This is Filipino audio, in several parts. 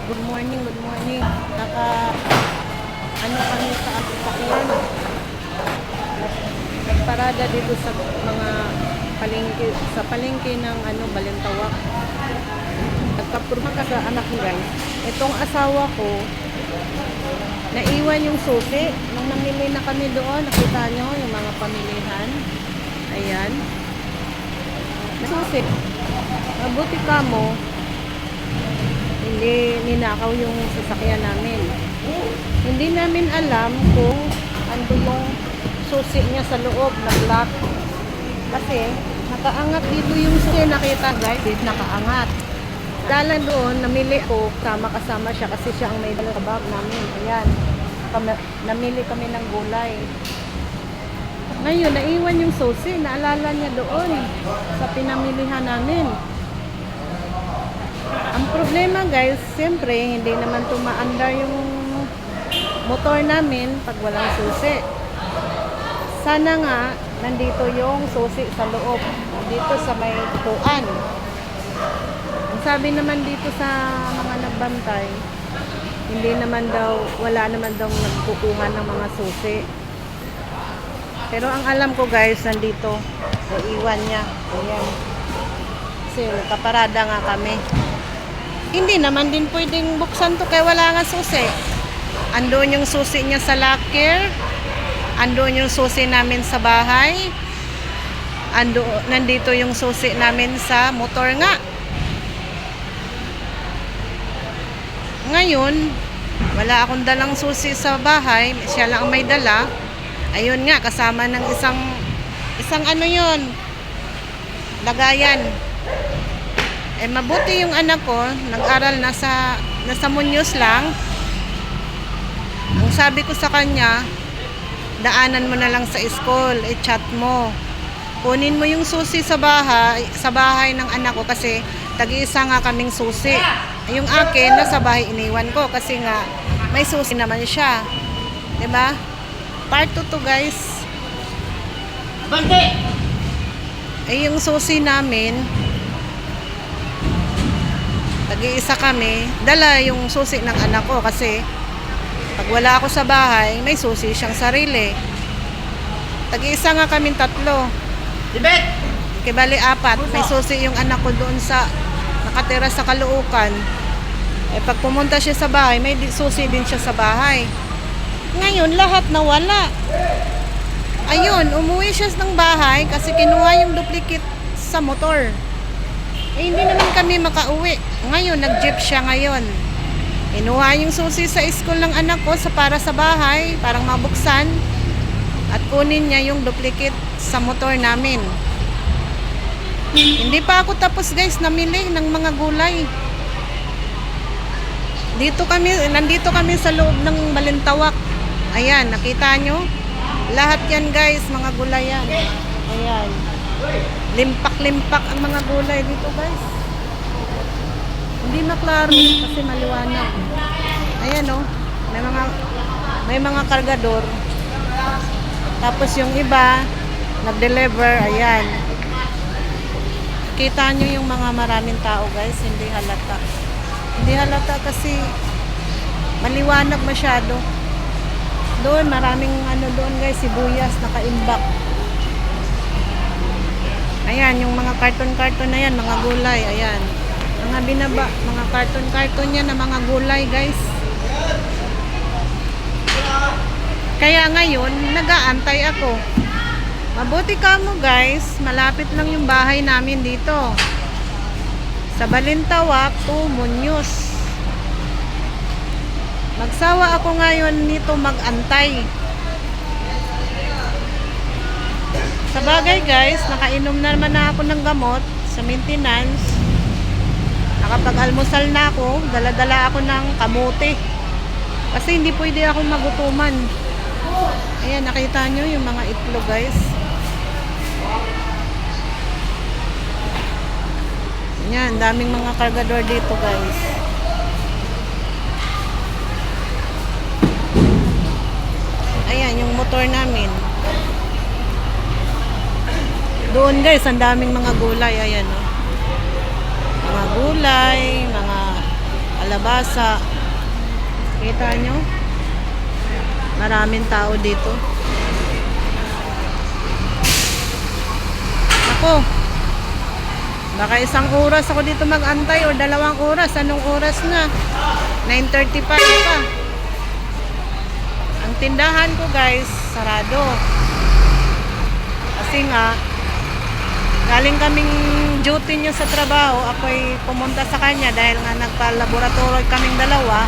Good morning, good morning. Ano kami sa ating sakyan. Nagparada dito sa mga palengke ng Balintawak. Nagkapurma ka sa anak ko guys. Itong asawa ko, naiwan yung susi. Nung namili na kami doon, nakita nyo yung mga pamilihan. Ayan. Susi. Mabuti ka mo. Hindi ninakaw yung sasakyan namin. Hindi namin alam kung ando yung susi niya sa loob na lock. Kasi nakaangat dito yung susi, nakita guys, nakaangat. Dala doon, namili ko, kasama siya kasi siya ang may dala sa bag namin. Ayan, namili kami ng gulay. Ngayon, naiwan yung susi, naalala niya doon sa pinamilihan namin. Ang problema guys, siyempre hindi naman tumaandar yung motor namin pag walang susi. Sana nga nandito yung susi sa loob, dito sa may tuan. Ang sabi naman dito sa mga nagbantay, hindi naman daw, wala naman daw nagkukuha ng mga susi. Pero ang alam ko guys, nandito, naiwan niya. Ayan. Kasi kaparada nga kami. Hindi naman din pwedeng buksan to kaya wala nga susi. Andun yung susi niya sa locker. Andun yung susi namin sa bahay. Nandito yung susi namin sa motor nga. Ngayon, wala akong dalang susi sa bahay. Siya lang ang may dala. Ayun nga, kasama ng isang ano yun, lagayan. Eh, mabuti yung anak ko, nag-aral nasa Muñoz lang. Ang sabi ko sa kanya, daanan mo na lang sa school, i-chat mo. Kunin mo yung susi sa bahay ng anak ko kasi tag-iisa nga kaming susi. Yung akin, nasa bahay iniwan ko kasi nga may susi naman siya. 'Di ba? Part 2 to guys. Bante! Eh, yung susi namin, tag-iisa kami, dala yung susi ng anak ko kasi pag wala ako sa bahay, may susi siyang sarili. Tag-iisa nga kaming 3. Dibet! Kibali 4. May susi yung anak ko doon sa nakatira sa Caloocan. Eh pag pumunta siya sa bahay, may susi din siya sa bahay. Ngayon, lahat nawala. Ayun, umuwi siya ng bahay kasi kinuha yung duplicate sa motor. Eh, hindi naman kami makauwi. Ngayon, nag-jeep siya ngayon. Inuha yung susi sa school ng anak ko para sa bahay, parang mabuksan. At kunin niya yung duplicate sa motor namin. Hindi pa ako tapos guys, namili ng mga gulay. Nandito kami sa loob ng Balintawak. Ayan, nakita nyo? Lahat yan guys, mga gulay yan. Ayan. Limpak-limpak ang mga gulay dito guys. Hindi maklaro kasi maliwanag. Ayan oh, may mga kargador. Tapos yung iba nag-deliver, ayan. Kita nyo yung mga maraming tao guys, hindi halata. Hindi halata kasi maliwanag masyado. Doon maraming doon guys, sibuyas nakaimbak. Ayan, yung mga karton-karton na yan, mga gulay, ayan. Mga binaba, mga karton-karton yan na mga gulay, guys. Kaya ngayon, nag-aantay ako. Mabuti ka mo, guys. Malapit lang yung bahay namin dito. Sa Balintawak to Muñoz. Magsawa ako ngayon nito mag-antay. Sa bagay guys, nakainom na naman ako ng gamot sa maintenance. Nakapag-almusal na ako, dala-dala ako ng kamote. Kasi hindi pwede akong magutuman. Ayan, nakita nyo yung mga itlog guys. Ayan, daming mga kargador dito guys. Ayan, yung motor namin. Doon guys, ang daming mga gulay. Ayan o. Mga gulay, mga kalabasa. Kita nyo? Maraming tao dito. Ako, baka isang oras ako dito mag-antay o 2 oras. Anong oras na? 9:35 pa. Ang tindahan ko guys, sarado. Kasi nga, galing kaming duty niya sa trabaho, ako'y pumunta sa kanya dahil nga nagpa-laboratory kaming dalawa.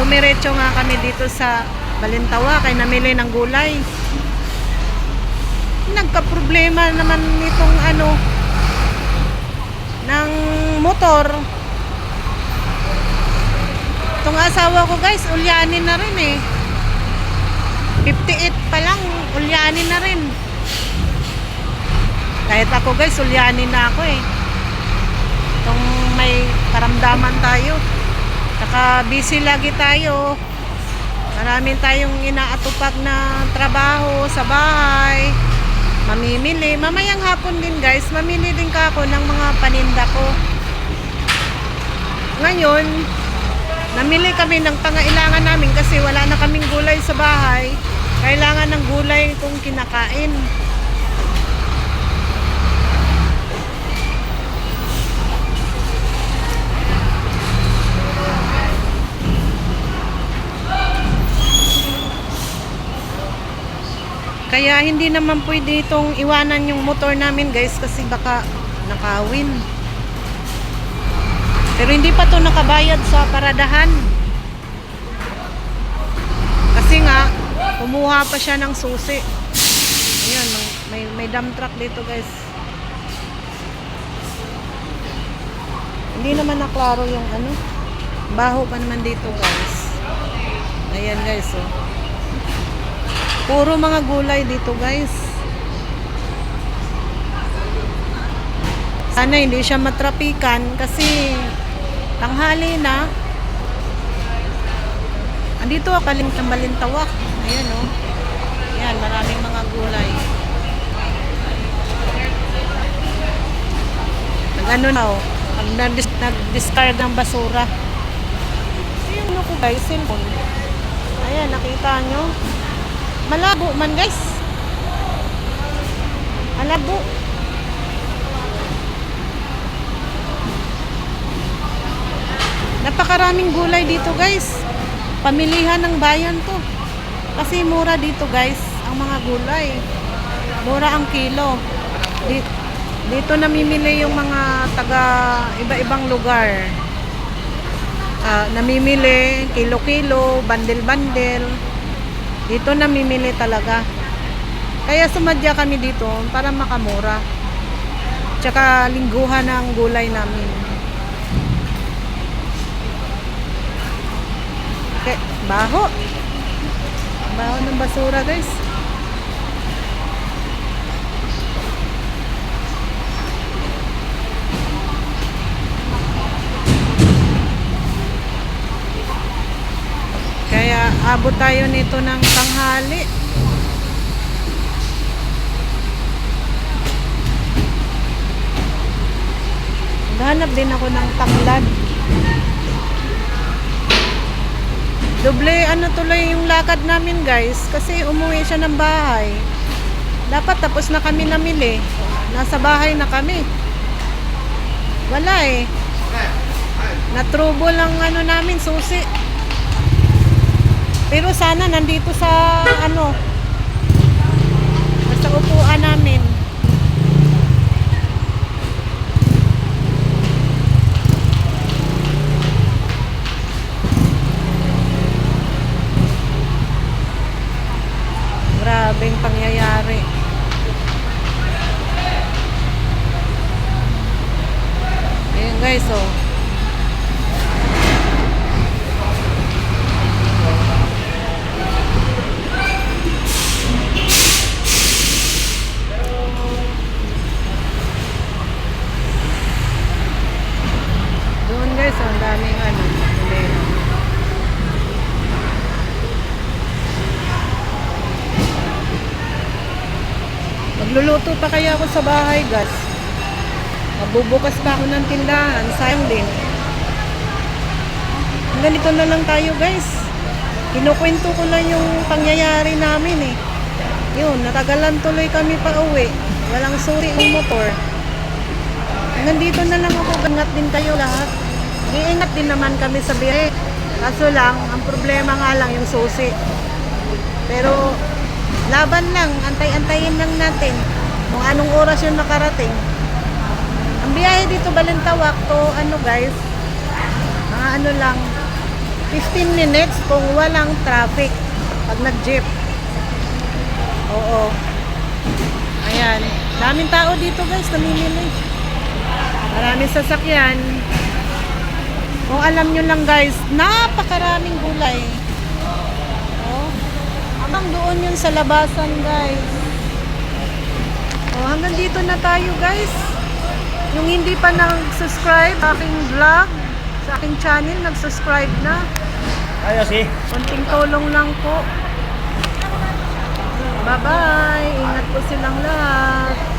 Dumiretso nga kami dito sa Balintawa kay namili ng gulay. Nagka-problema naman nitong ng motor. Itong asawa ko guys, ulyanin na rin eh. 58 pa lang, ulyanin na rin. Kahit ako guys, ulyanin na ako eh. Itong may karamdaman tayo. Saka busy lagi tayo. Maraming tayong inaatupag na trabaho sa bahay. Mamimili. Mamayang hapon din guys, mamili din ka ako ng mga paninda ko. Ngayon, namili kami ng pangailangan namin kasi wala na kaming gulay sa bahay. Kailangan ng gulay kung kinakain. Kaya hindi naman pwede itong iwanan yung motor namin guys kasi baka nakawin. Pero hindi pa to nakabayad sa paradahan. Kasi nga, kumuha pa siya ng susi. Ayan, may dump truck dito guys. Hindi naman naklaro yung baho pa naman dito guys. Ayan guys oh. Puro mga gulay dito guys. Sana hindi siya matrapikan kasi tanghali na. Andito ako ng Balintawak. Ayan oh. Ayan, maraming mga gulay. Nag-ano na oh. Nag-discard ng basura. Ayan ko guys, cellphone. Ayan, nakita nyo. Malabo man guys. Malabo. Napakaraming gulay dito guys. Pamilihan ng bayan to. Kasi mura dito guys ang mga gulay. Mura ang kilo. Dito namimili yung mga taga iba-ibang lugar. Namimili kilo-kilo, bandel-bandel. Dito namimili talaga. Kaya sumadya kami dito para makamura. Tsaka lingguhan ng gulay namin. Okay, baho. Baho ng basura guys. Kaya abot tayo nito ng tanghali. Naghanap din ako ng tanglad. Doble tuloy yung lakad namin guys kasi umuwi siya ng bahay. Dapat tapos na kami namili. Nasa bahay na kami. Wala eh. Natrouble lang namin susi. Pero sana nandito sa nasa upuan namin. Grabeng pangyayari. Ayan guys oh. Guys, ang daming problema. Magluluto pa kaya ako sa bahay, guys. Magbubukas pa ako ng tindahan, sayang din. ganito na lang tayo guys. Kinukwento ko lang yung pangyayari namin eh. Yun, natagalan tuloy kami pa uwi. Walang suri yung motor. Hanggang dito na lang ako. Ingat din kayo lahat. Iingat din naman kami sa biyahe. Kaso lang, ang problema nga lang yung susi. Pero, laban lang. Antay-antayin lang natin kung anong oras yung nakarating. Ang biyahe dito, Balintawak to, ano guys, mga ano lang, 15 minutes kung walang traffic pag nag-jeep. Oo. Ayan. Daming tao dito guys, namimili. Maraming sasakyan. Kung alam nyo lang guys, napakaraming gulay. Oh. Hanggang doon yun sa labasan guys. Oh, hanggang dito na tayo guys. Yung hindi pa nag-subscribe sa aking vlog, sa aking channel, nag-subscribe na. Ayos eh. Konting tulong lang po. Bye-bye. Ingat po silang lahat.